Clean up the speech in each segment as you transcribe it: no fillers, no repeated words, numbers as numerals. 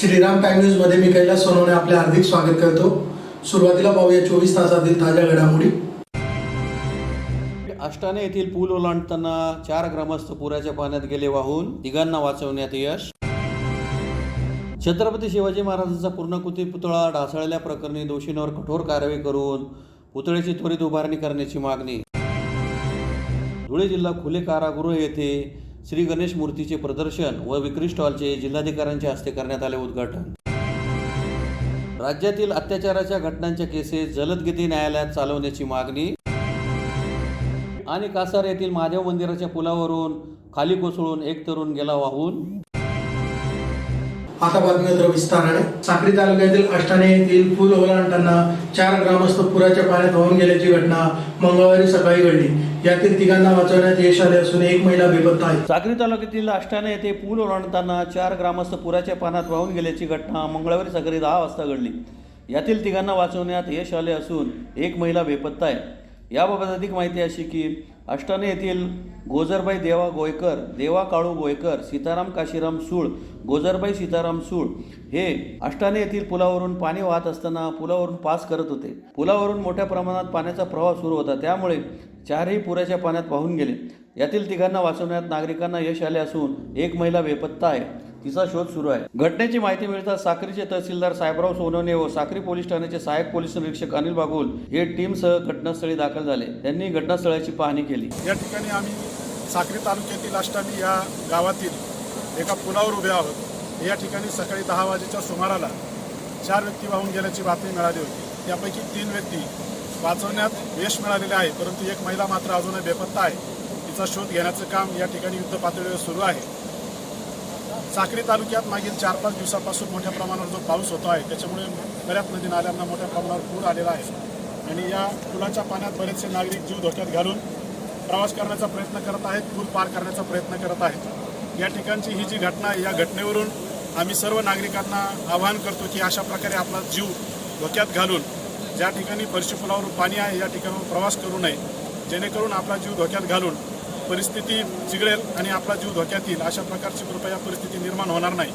Shriram time news मध्ये मी कैलास सोनवणे आपले हार्दिक स्वागत करतो। सुरुवातीला पाहूया 24 तासातील ताज्या घडामोडी। आष्टाने येथील पूल ओलांडताना 4 ग्रामस्थ पुराच्या पाण्यात गेले वाहून, तिघांना वाचवण्यात यश। छत्रपती शिवाजी महाराजांचा पूर्णाकृती पुतळा ढासळल्या प्रकरणी दोषींवर कठोर कारवाई करून पुतळ्याची त्वरित उभारणी करण्याची मागणी। धुळे जिल्हा खुले कारागृह येथे श्री गणेश मूर्तीचे प्रदर्शन व विक्री स्टॉलचे जिल्हाधिकाऱ्यांच्या हस्ते करण्यात आले उद्घाटन। राज्यातील अत्याचाराच्या घटनांच्या केसेस जलदगती न्यायालयात चालवण्याची मागणी। आणि कासार येथील महादेव मंदिराच्या पुलावरून खाली कोसळून एक तरुण गेला वाहून। आता बातमी विस्ताराने। साक्री तालुक्यातील आष्टाने येथील पूल ओलांडताना 4 ग्रामस्थ पुराच्या पाण्यात वाहून गेल्याची घटना मंगळवारी सकाळी घडली। यातील तिघांना वाचवण्यात यश आले असून एक महिला बेपत्ता आहे। साक्री तालुक्यातील आष्टाने येथे पूल ओलांडताना 4 ग्रामस्थ पुराच्या पाण्यात वाहून गेल्याची घटना मंगळवारी सकाळी 10 वाजता घडली। यातील तिघांना वाचवण्यात यश आले असून एक महिला बेपत्ता आहे। याबाबत अधिक माहिती अशी की आष्टाने येथील गोजरबाई देवा गोयकर, देवा काळू गोयकर, सीताराम काशीराम सूळ, गोजरबाई सीताराम सूळ हे आष्टाने येथील पुलावरून पाणी वाहत असताना पुलावरून पास करत होते। पुलावरून मोठ्या प्रमाणात पाण्याचा प्रवाह सुरू होता, त्यामुळे 4ही पुराच्या पाण्यात वाहून गेले। यातील तिघांना वाचवण्यात नागरिकांना यश आले असून एक महिला बेपत्ता आहे, तिचा शोध सुरू आहे। घटनेची माहिती मिळताच साक्रीचे तहसीलदार साहेबराव सोनवणे व साक्री पोलीस ठाण्याचे सहाय्यक पोलीस निरीक्षक अनिल बागुल हे टीमसह घटनास्थळी दाखल झाले। त्यांनी घटनास्थळाची पाहणी केली। या ठिकाणी आम्ही साक्री तालुक्यातील आष्टाने या गावातील एका पुलावर उभे आहोत। या ठिकाणी सकाळी 10 वाजेच्या सुमाराला 4 व्यक्ती वाहून गेल्याची बातमी मिळाली होती। त्यापैकी 3 व्यक्ती वाचवण्यात यश मिळालेले आहे, परंतु एक महिला मात्र अजूनही बेपत्ता आहे। तिचा शोध घेण्याचं काम या ठिकाणी युद्ध पातळीवर सुरू आहे। साक्री तालुक्यात मागील 4-5 दिवसापासून मोठ्या प्रमाणावर जो पाऊस होतो आहे, त्याच्यामुळे बऱ्याच नदी नाल्यांना मोठ्या प्रमाणावर पूर आलेला आहे आणि या पुलाच्या पाण्यात बरेचसे नागरिक जीव धोक्यात घालून प्रवास करण्याचा प्रयत्न करत आहेत, पूल पार करण्याचा प्रयत्न करत आहेत। या ठिकाणची ही जी घटना आहे, या घटनेवरून आम्ही सर्व नागरिकांना आवाहन करतो की अशा प्रकारे आपला जीव धोक्यात घालून ज्या ठिकाणी फरशी पुलावर पाणी आहे या ठिकाणावर प्रवास करू नये, जेणेकरून आपला जीव धोक्यात घालून परिस्थिती चिघळेल आणि आपला जीव धोक्यात येईल। अशा प्रकारची कृपया परिस्थिती निर्माण होणार नाही,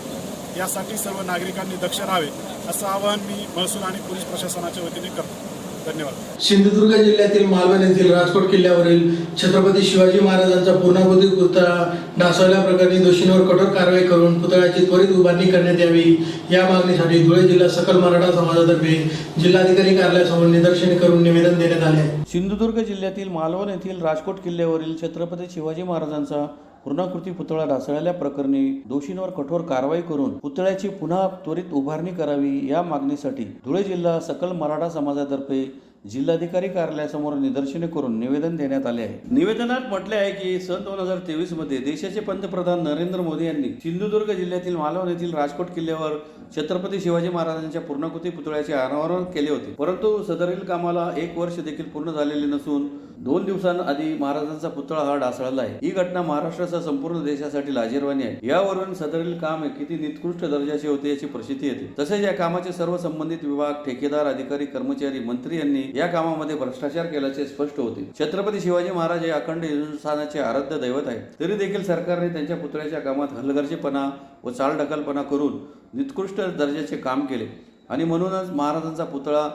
यासाठी सर्व नागरिकांनी दक्ष राहावे असं आवाहन मी महसूल आणि पोलीस प्रशासनाच्या वतीने करतो। धन्यवाद। सिंधुदुर्ग जिल्ह्यातील मालवण येथील राजकोट किल्ल्यावरील छत्रपती शिवाजी महाराजांचा पूर्णाकृती पुतळा ढासळल्या प्रकरणी दोषींवर कठोर कारवाई करून पुतळ्याची त्वरित उभारणी करण्यात यावी या मागणीसाठी धुळे जिल्हा सकल मराठा समाजातर्फे जिल्हाधिकारी कार्यालयासमोर निदर्शने करून निवेदन देण्यात आले आहे। सिंधुदुर्ग जिल्ह्यातील मालवण येथील राजकोट किल्ल्यावरील छत्रपती शिवाजी महाराजांचा पूर्णाकृती पुतळा ढासळल्या प्रकरणी दोषींवर कठोर कारवाई करून पुतळ्याची पुन्हा त्वरित उभारणी करावी या मागणीसाठी धुळे जिल्हा सकल मराठा समाजातर्फे जिल्हाधिकारी कार्यालयासमोर निदर्शने करून निवेदन देण्यात आले आहे। निवेदनात म्हटले आहे की सन 2023 मध्ये देशाचे पंतप्रधान नरेंद्र मोदी यांनी सिंधुदुर्ग जिल्ह्यातील मालवण येथील राजकोट किल्ल्यावर छत्रपती शिवाजी महाराजांच्या पूर्णाकृती पुतळ्याचे अनावरण केले होते, परंतु सदरील कामाला 1 वर्ष देखील पूर्ण झालेले नसून 2 दिवसांआधी महाराजांचा पुतळा हा ढासळला आहे। ही घटना महाराष्ट्रासह संपूर्ण देशासाठी लाजिरवाणी आहे। यावरून सदरील काम किती निकृष्ट दर्जाचे होते याची प्रचिती येते। तसेच या कामाचे सर्व संबंधित विभाग, ठेकेदार, अधिकारी, कर्मचारी, मंत्री यांनी या कामामध्ये भ्रष्टाचार केल्याचे स्पष्ट होते। छत्रपती शिवाजी महाराज हे अखंड हिंदुस्थानाचे आराध्य दैवत आहे, तरी देखील सरकारने त्यांच्या पुतळ्याच्या कामात हलगर्जीपणा व चालढकलपणा करून निकृष्ट दर्जाचे काम केले आणि म्हणूनच महाराजांचा पुतळा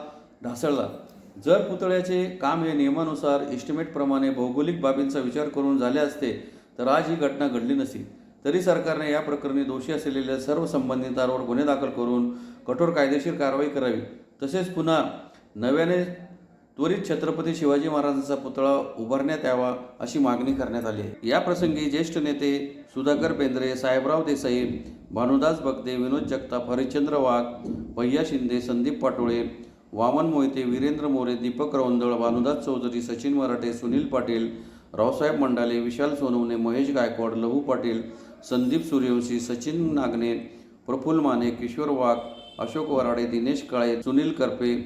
ढासळला। जर पुतळ्याचे काम हे नियमानुसार एस्टिमेट प्रमाणे भौगोलिक बाबींचा विचार करून झाले असते तर आज ही घटना घडली नसती। तरी सरकारने या प्रकरणी दोषी असलेल्या सर्व संबंधितांवर गुन्हे दाखल करून कठोर कायदेशीर कारवाई करावी, तसेच पुन्हा नव्याने त्वरित छत्रपती शिवाजी महाराजांचा पुतळा उभारण्यात यावा अशी मागणी करण्यात आली आहे। या प्रसंगी ज्येष्ठ नेते सुधाकर बेंद्रे, साहेबराव देसाई, भानुदास बगदे, विनोद जगताप, हरिश्चंद्र वाघ, भैया शिंदे, संदीप पाटोळे, वामन मोहिते, वीरेंद्र मोरे, दीपक रवंदळ, भानुदास चौधरी, सचिन मराठे, सुनील पाटील, रावसाहेब मंडाले, विशाल सोनवणे, महेश गायकवाड, लहू पाटील, संदीप सूर्यवंशी, सचिन नागणे, प्रफुल्ल माने, किशोर वाघ, अशोक वराडे, दिनेश काळे, सुनील करपे,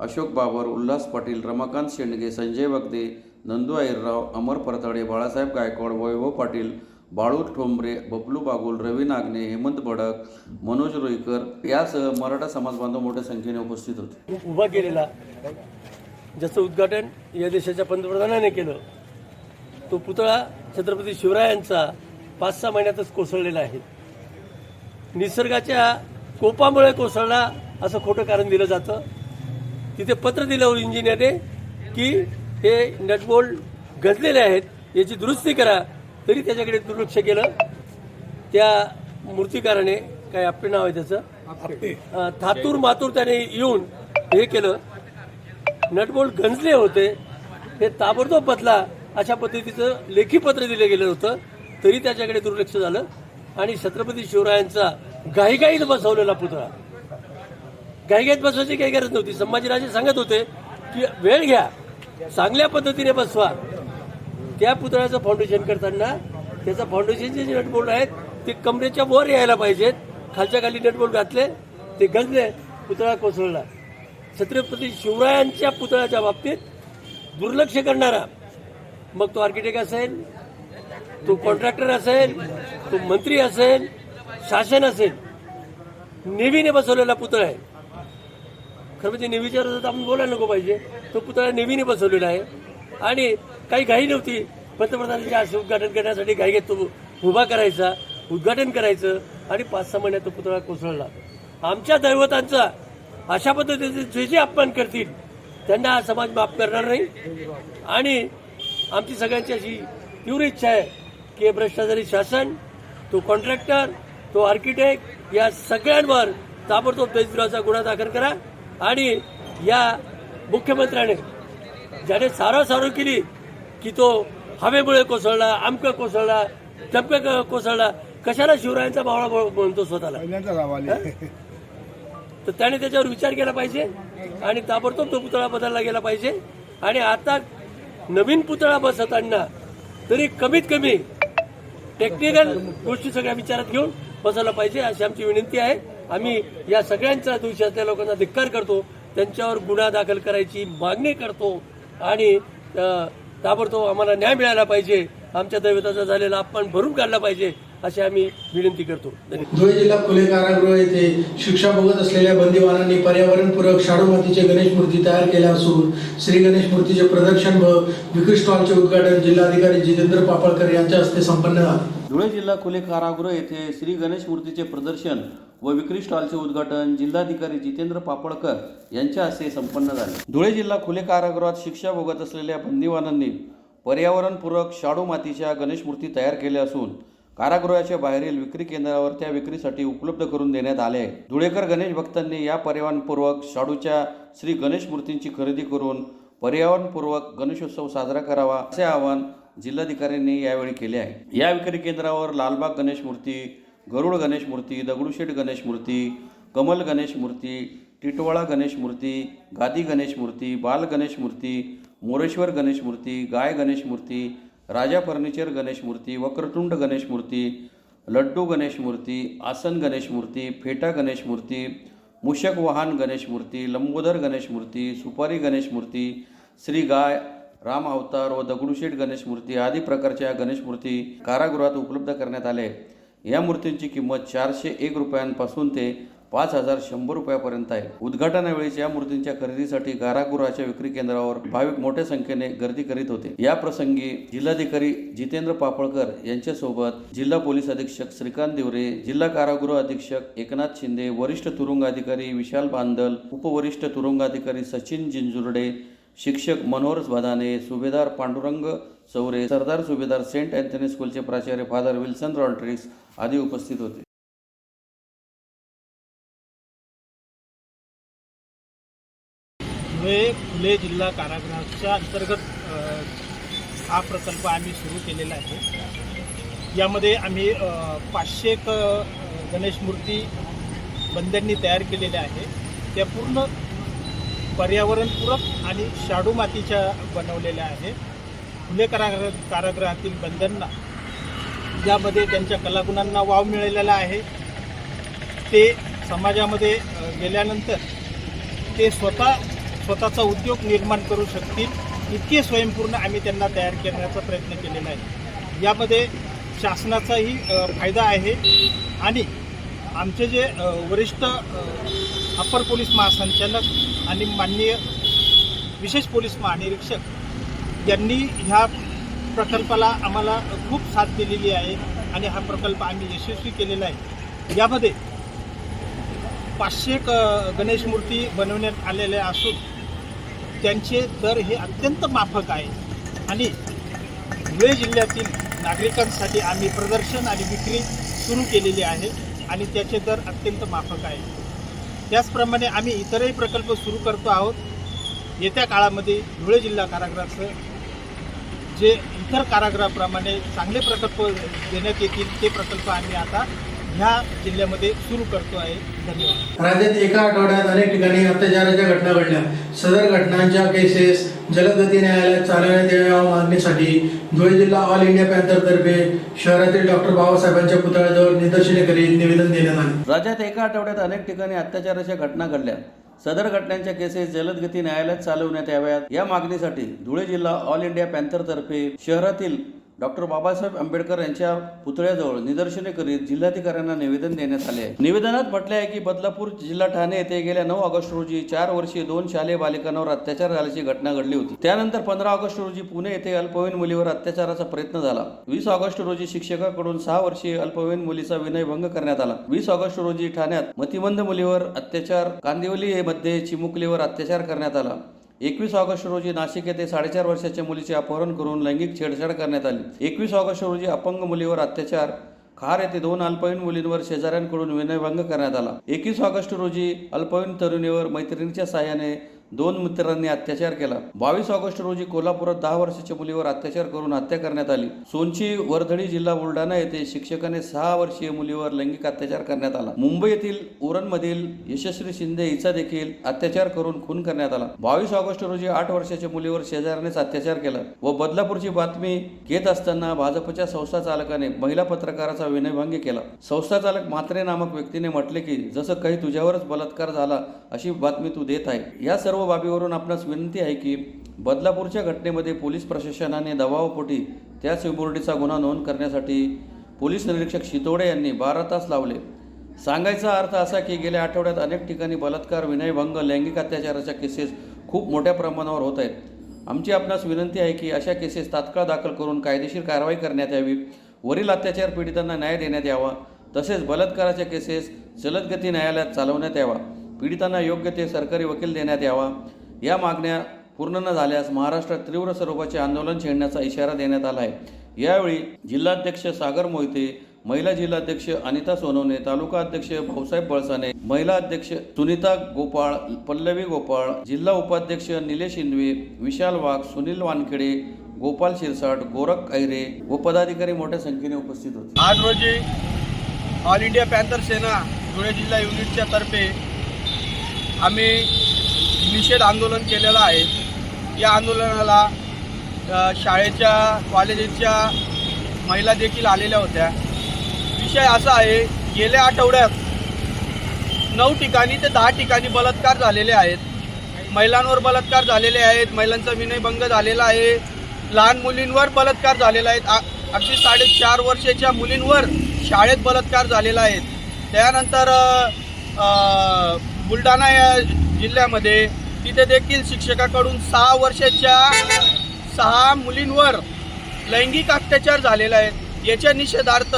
अशोक बाबर, उल्हास पाटील, रमाकांत शेंडगे, संजय बगदे, नंदू आईरराव, अमर परताडे, बाळासाहेब गायकवाड, वैभव पाटील, बाळू ठोंबरे, बबलू बागुल, रवी नागणे, हेमंत बडक, मनोज रोईकर यासह मराठा समाज बांधव मोठ्या संख्येने उपस्थित होते। उभा केलेला ज्याचं उद्घाटन या देशाच्या पंतप्रधानाने केलं, तो पुतळा छत्रपती शिवरायांचा 5-6 महिन्यातच कोसळलेला आहे। निसर्गाच्या कोपामुळे कोसळला असं खोटं कारण दिलं जातं. तिथे पत्र दिलं इंजिनियरने की हे नटबोल्ट गंजलेले आहेत, याची दुरुस्ती करा, तरी त्याच्याकडे दुर्लक्ष केलं. त्या मूर्तिकाराने, काय आपले नाव आहे त्याचं, थातूर मातूर त्याने येऊन हे केलं. नटबोल्ट गंजले होते, हे ताबडतोब बदला अशा पद्धतीचं लेखी पत्र दिलं गेलं होतं, तरी त्याच्याकडे दुर्लक्ष झालं. आणि छत्रपती शिवरायांचा घाईघाईत बसवलेला पुतळा, घाईघाईत बसवायची काही गरज नव्हती. संभाजीराजे सांगत होते की वेळ घ्या, चांगल्या पद्धतीने बसवा. त्या पुतळ्याचं फाउंडेशन करताना त्याचं फाउंडेशनचे जे नटबोल्ट आहेत ते कमरेच्या वर यायला पाहिजेत, खालच्या खाली नटबोल्ट घातले, ते गंजले, पुतळा कोसळला. छत्रपती शिवरायांच्या पुतळ्याच्या बाबतीत दुर्लक्ष करणारा, मग तो आर्किटेक्ट असेल, तो कॉन्ट्रॅक्टर असेल, तो मंत्री असेल, शासन असेल, नेव्हीने बसवलेला पुतळा आहे. खरं म्हणजे नेव्हीच्या विरोधात आपण बोलायला नको पाहिजे. तो पुतळा नेव्हीने बसवलेला आहे आणि काही घाई नव्हती. पंतप्रधानांच्या असे उद्घाटन करण्यासाठी घाईघाईत तो उभा करायचा, उद्घाटन करायचं आणि 5-6 महिन्यात तो पुतळा कोसळला. आमच्या दैवतांचा अशा पद्धतीचे जे अपमान करतील त्यांना हा समाज माफ करणार नाही. आणि आमची सगळ्यांची अशी तीव्र इच्छा आहे की भ्रष्टाचारी शासन, तो कॉन्ट्रॅक्टर, तो आर्किटेक्ट, या सगळ्यांवर ताबडतोब देशद्रोहाचा गुन्हा दाखल करा. आणि या मुख्यमंत्र्याने ज्याने सारव केली की तो हवेमुळे कोसळला, आमकं कोसळला, तमकं कोसळला, कशाला शिवरायांचा मावळा म्हणतो स्वतःला, तर त्याने त्याच्यावर विचार केला पाहिजे आणि ताबडतोब तो पुतळा बदलला गेला पाहिजे. आणि आता नवीन पुतळा बसवताना तरी कमीत कमी टेक्निकल गोष्टी सगळ्या विचारात घेऊन बसवला पाहिजे, अशी आमची विनंती आहे. आम्ही या सगळ्यांचा दोषी असलेल्या लोकांना धिक्कार करतो, त्यांच्यावर गुन्हा दाखल करायची मागणी करतो आणि ताबडतोब आम्हाला न्याय मिळाला पाहिजे, आमच्या दैवताचा झालेला अपमान भरून काढला पाहिजे, अशी आम्ही विनंती करतो. धुळे जिल्हा खुले कारागृह येथे शिक्षा भोगत असलेल्या बंदीवानांनी पर्यावरणपूरक शाडू मातीचे गणेश मूर्ती तयार केल्या असून श्री गणेश मूर्तीचे प्रदर्शन व विक्री स्टॉलचे उद्घाटन जिल्हाधिकारी जितेंद्र पापळकर यांच्या हस्ते संपन्न झाले. धुळे जिल्हा खुले कारागृह येथे श्री गणेश मूर्तीचे प्रदर्शन व विक्री स्टॉलचे उद्घाटन जिल्हाधिकारी जितेंद्र पापळकर यांच्या हस्ते संपन्न झाले. धुळे जिल्हा खुले कारागृहात शिक्षा भोगत असलेल्या बंदीवानांनी पर्यावरणपूरक शाडू मातीच्या गणेश मूर्ती तयार केल्या असून कारागृहाच्या बाहेरील विक्री केंद्रावर त्या विक्रीसाठी उपलब्ध करून देण्यात आले आहे. धुळेकर गणेश भक्तांनी या पर्यावरणपूर्वक शाडूच्या श्री गणेश मूर्तींची खरेदी करून पर्यावरणपूर्वक गणेशोत्सव साजरा करावा असे आवाहन जिल्हाधिकाऱ्यांनी यावेळी केले आहे. या विक्री केंद्रावर लालबाग गणेश मूर्ती, गरुड गणेश मूर्ती, दगडूशेठ गणेश मूर्ती, कमल गणेश मूर्ती, टिटवाळा गणेश मूर्ती, गादी गणेश मूर्ती, बाल गणेश मूर्ती, मोरेश्वर गणेश मूर्ती, गाय गणेश मूर्ती, राजा फर्निचर गणेश मूर्ती, वक्रतुंड गणेश मूर्ती, लड्डू गणेश मूर्ती, आसन गणेश मूर्ती, फेटा गणेश मूर्ती, मूषक वाहन गणेश मूर्ती, लंबोदर गणेश मूर्ती, सुपारी गणेश मूर्ती, श्री गाय, राम अवतार व दगडूशेठ गणेश मूर्ती आदी प्रकारच्या गणेश मूर्ती कारागृहात उपलब्ध करण्यात आले. या मूर्तींची किंमत 401 रुपयांपासून ते 5100 रुपयापर्यंत आहे. उद्घाटनावेळीच या मूर्तींच्या खरेदीसाठी कारागृहाच्या विक्री केंद्रावर भाविक मोठ्या संख्येने गर्दी करीत होते. या प्रसंगी जिल्हाधिकारी जितेंद्र पापळकर यांच्यासोबत जिल्हा पोलीस अधीक्षक श्रीकांत दिवरे, जिल्हा कारागृह अधीक्षक एकनाथ शिंदे, वरिष्ठ तुरुंग अधिकारी विशाल बांदल, उपवरिष्ठ तुरुंग अधिकारी सचिन जिंजुर्डे, शिक्षक मनोहर बदाने, सुभेदार पांडुरंग चौरे, सरदार सुभेदार सेंट अँथनी स्कूलचे प्राचार्य फादर विल्सन रॉड्रिग्स आदी उपस्थित होते. धुळे जिल्हा कारागृहाच्या अंतर्गत हा प्रकल्प आम्ही सुरू केलेला आहे. यामध्ये आम्ही 500 गणेश मूर्ती बंद्यांनी तयार केलेल्या आहे. त्या पूर्ण पर्यावरणपूरक आणि शाडू मातीच्या बनवलेल्या आहे. धुळे कारागृहातील बंद्यांना यामध्ये त्यांच्या कलागुणांना वाव मिळालेला आहे. ते समाजामध्ये गेल्यानंतर ते स्वतःचा उद्योग निर्माण करू शकतील इतके स्वयंपूर्ण आम्ही त्यांना तयार करण्याचा प्रयत्न केलेला आहे. यामध्ये शासनाचाही फायदा आहे आणि आमचे जे वरिष्ठ अप्पर पोलीस महासंचालक आणि माननीय विशेष पोलीस महानिरीक्षक यांनी ह्या प्रकल्पाला आम्हाला खूप साथ दिलेली आहे आणि हा प्रकल्प आम्ही यशस्वी केलेला आहे. यामध्ये 500 गणेश मूर्ती बनवण्यात आलेल्या असून त्यांचे दर हे अत्यंत माफक आहे आणि धुळे जिल्ह्यातील नागरिकांसाठी आम्ही प्रदर्शन आणि विक्री सुरू केलेली आहे आणि त्याचे दर अत्यंत माफक आहे. त्याचप्रमाणे आम्ही इतरही प्रकल्प सुरू करतो आहोत. येत्या काळामध्ये धुळे जिल्हा कारागृहाचं जे इतर कारागृहाप्रमाणे चांगले प्रकल्प देण्यात येतील ते प्रकल्प आम्ही आता ह्या जिल्ह्यामध्ये सुरू करतो आहे. धन्यवाद. राज्यात एका आठवड्यात अनेक ठिकाणी अत्याचाराच्या घटना घडल्या. सदर घटनांच्या केसेस जलदगती न्यायालयात चालवण्यात याव्या मागणीसाठी धुळे जिल्हा ऑल इंडिया पॅन्थरतर्फे शहरातील डॉक्टर बाबासाहेबांच्या पुतळ्याजवळ निदर्शने करीत निवेदन देण्यात आले. राज्यात एका आठवड्यात अनेक ठिकाणी अत्याचाराच्या घटना घडल्या. सदर घटनांच्या केसेस जलदगती न्यायालयात चालवण्यात याव्यात या मागणीसाठी धुळे जिल्हा ऑल इंडिया पॅन्थरतर्फे शहरातील डॉक्टर बाबासाहेब आंबेडकर यांच्या पुतळ्याजवळ निदर्शने करीत जिल्हाधिकाऱ्यांना निवेदन देण्यात आले आहे. निवेदनात म्हटले आहे की बदलापूर जिल्हा ठाणे येथे गेल्या 9 ऑगस्ट रोजी 4 वर्षीय 2 शालेय बालिकांवर अत्याचार झाल्याची घटना घडली होती. त्यानंतर 15 ऑगस्ट रोजी पुणे येथे अल्पवयीन मुलीवर अत्याचाराचा प्रयत्न झाला. 20 ऑगस्ट रोजी शिक्षकाकडून 6 वर्षीय अल्पवयीन मुलीचा विनयभंग करण्यात आला. 20 ऑगस्ट रोजी ठाण्यात मतिमंद मुलीवर अत्याचार, कांदिवली मध्ये चिमुकलीवर अत्याचार करण्यात आला. 21 ऑगस्ट रोजी नाशिक येथे 4.5 वर्षाच्या मुलीचे अपहरण करून लैंगिक छेडछाड करण्यात आली. 21 ऑगस्ट रोजी अपंग मुलीवर अत्याचार, खार येथे 2 अल्पवयीन मुलींवर शेजाऱ्यांकडून विनयभंग करण्यात आला. 21 ऑगस्ट रोजी अल्पवयीन तरुणीवर मैत्रिणीच्या साहाय्याने 2 मित्रांनी अत्याचार केला. 22 ऑगस्ट रोजी कोल्हापुरात 10 वर्षाच्या मुलीवर अत्याचार करून हत्या करण्यात आली. सोनची वर्धडी जिल्हा बुलढाणा येथे शिक्षकाने 6 वर्षीय मुलीवर लैंगिक अत्याचार करण्यात आला. मुंबई येथील उरणमधील यशस्वी शिंदे हिचा देखील अत्याचार करून खून करण्यात आला. 22 ऑगस्ट रोजी 8 वर्षाच्या मुलीवर शेजाऱ्यानेच अत्याचार केला व बदलापूरची बातमी घेत असताना भाजपच्या संस्था चालकाने महिला पत्रकाराचा विनयभंग केला. संस्था चालक म्हात्रे नामक व्यक्तीने म्हटले की जसं काही तुझ्यावरच बलात्कार झाला अशी बातमी तू देत आहे. या सर्व बाबीवरून आपणास विनंती आहे की बदलापूरच्या घटनेमध्ये पोलीस प्रशासनाने दबावापोटी त्या चिमुरडीचा गुन्हा नोंद करण्यासाठी पोलीस निरीक्षक शितोडे यांनी 12 तास लावले. सांगायचा अर्थ असा की गेल्या आठवड्यात अनेक ठिकाणी बलात्कार, विनयभंग, लैंगिक अत्याचाराच्या केसेस खूप मोठ्या प्रमाणावर होत आहेत. आमची आपणास विनंती आहे की अशा केसेस तात्काळ दाखल करून कायदेशीर कारवाई करण्यात यावी. वरील अत्याचार पीडितांना न्याय देण्यात यावा. तसेच बलात्काराच्या केसेस जलदगती न्यायालयात चालवण्यात यावा. पीडितांना योग्य ते सरकारी वकील देण्यात यावा. या मागण्या पूर्ण न झाल्यास महाराष्ट्रात तीव्र स्वरूपाचे आंदोलन छेडण्याचा इशारा देण्यात आला आहे. यावेळी जिल्हाध्यक्ष सागर मोहिते, महिला जिल्हाध्यक्ष अनिता सोनवणे, तालुका अध्यक्ष भाऊसाहेब बळसाने, महिला अध्यक्ष सुनीता गोपाळ, पल्लवी गोपाळ, जिल्हा उपाध्यक्ष निलेश इंदवे, विशाल वाघ, सुनील वानखेडे, गोपाल शिरसाट, गोरख ऐरे व पदाधिकारी मोठ्या संख्येने उपस्थित होते. आज रोजी ऑल इंडिया पॅन्थर सेना धुळे जिल्हा युनिटच्या तर्फे आम्ही निषेध आंदोलन केलेलं आहे. या आंदोलनाला शाळेच्या, कॉलेजेसच्या महिला देखील आलेल्या होत्या. विषय असा आहे, गेल्या आठवड्यात 9 ठिकाणी ते 10 ठिकाणी बलात्कार झालेले आहेत. महिलांवर बलात्कार झालेले आहेत, महिलांचा विनयभंग झालेला आहे, लहान मुलींवर बलात्कार झालेला आहे. अगदी 4.5 वर्षाच्या मुलींवर शाळेत बलात्कार झालेला आहे. त्यानंतर बुलढाणा या जिल्ह्यामध्ये तिथे देखील शिक्षकाकडून 6 वर्षाच्या 6 मुलींवर लैंगिक अत्याचार झालेला आहे. याच्या निषेधार्थ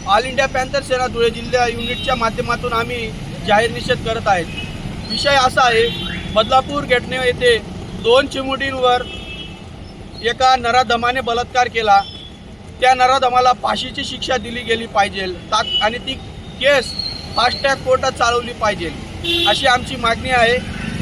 ऑल इंडिया पॅन्थर सेना धुळे जिल्हा युनिटच्या माध्यमातून आम्ही जाहीर निषेध करत आहेत. विषय असा आहे, बदलापूर घटने येथे 2 चिमुरडींवर एका नराधमाने बलात्कार केला. त्या नराधमाला फाशीची शिक्षा दिली गेली पाहिजे आणि ती केस फास्ट ट्रॅक कोर्टात चालवली पाहिजे अशी आमची मागणी आहे.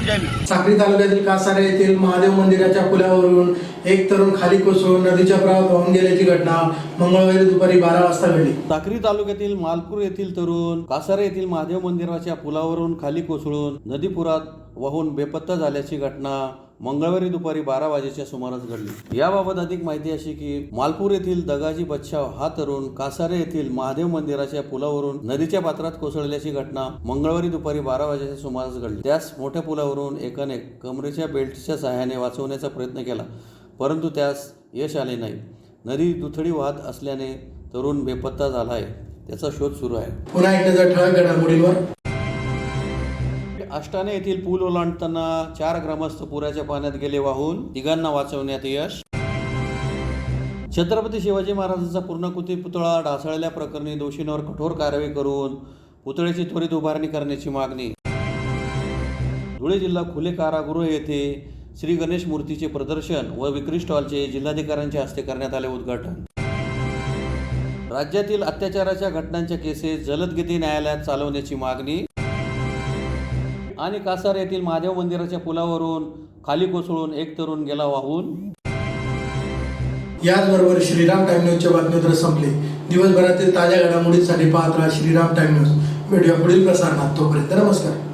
जय भीम. साक्री तालुक्यातील कासारे येथील महादेव मंदिराच्या पुलावरून एक तरुण खाली कोसळून नदीच्या प्रवाहात वाहून गेल्याची घटना मंगळवारी दुपारी 12 वाजता घडली. साक्री तालुक्यातील मालपूर येथील तरुण कासारे येथील महादेव मंदिराच्या पुलावरून खाली कोसळून नदीपुरात वाहून बेपत्ता झाल्याची घटना मंगळवारी दुपारी 12 वाजेच्या सुमारास घडली. याबाबत अधिक माहिती अशी की मालपूर येथील दगाजी बच्छाव हा तरुण कासारे येथील महादेव मंदिराच्या पुलावरून नदीच्या पात्रात कोसळल्याची घटना मंगळवारी दुपारी 12 वाजेच्या सुमारास घडली. त्यास मोठ्या पुलावरून एकाने कमरेच्या बेल्टच्या सहाय्याने वाचवण्याचा प्रयत्न केला, परंतु त्यास यश आले नाही. नदी दुथडी वाहत असल्याने तरुण बेपत्ता झाला आहे. त्याचा शोध सुरू आहे. पुन्हा एक नजर ठळक घडामोडींवर. आष्टाने येथील पूल ओलांडताना 4 ग्रामस्थ पुराच्या पाण्यात गेले वाहून, 3घांना वाचवण्यात यश. छत्रपती शिवाजी महाराजांचा पूर्णाकृती पुतळा ढासळल्या प्रकरणी दोषींवर कठोर कारवाई करून पुतळ्याची त्वरित उभारणी करण्याची मागणी. धुळे जिल्हा खुले कारागृह येथे श्री गणेश मूर्तीचे प्रदर्शन व विक्री स्टॉलचे जिल्हाधिकाऱ्यांच्या हस्ते करण्यात आले उद्घाटन. राज्यातील अत्याचाराच्या घटनांच्या केसेस जलदगती न्यायालयात चालवण्याची मागणी. आणि कासार येथील महादेव मंदिराच्या पुलावरून खाली कोसळून एक तरुण गेला वाहून. याचबरोबर श्रीराम टाइम न्यूजच्या बातमीपत्र संपले. दिवसभरातील ताज्या घडामोडींसाठी पाहत राहा श्रीराम टाइम न्यूज. भेटूया पुढील प्रसारणात. तोपर्यंत नमस्कार.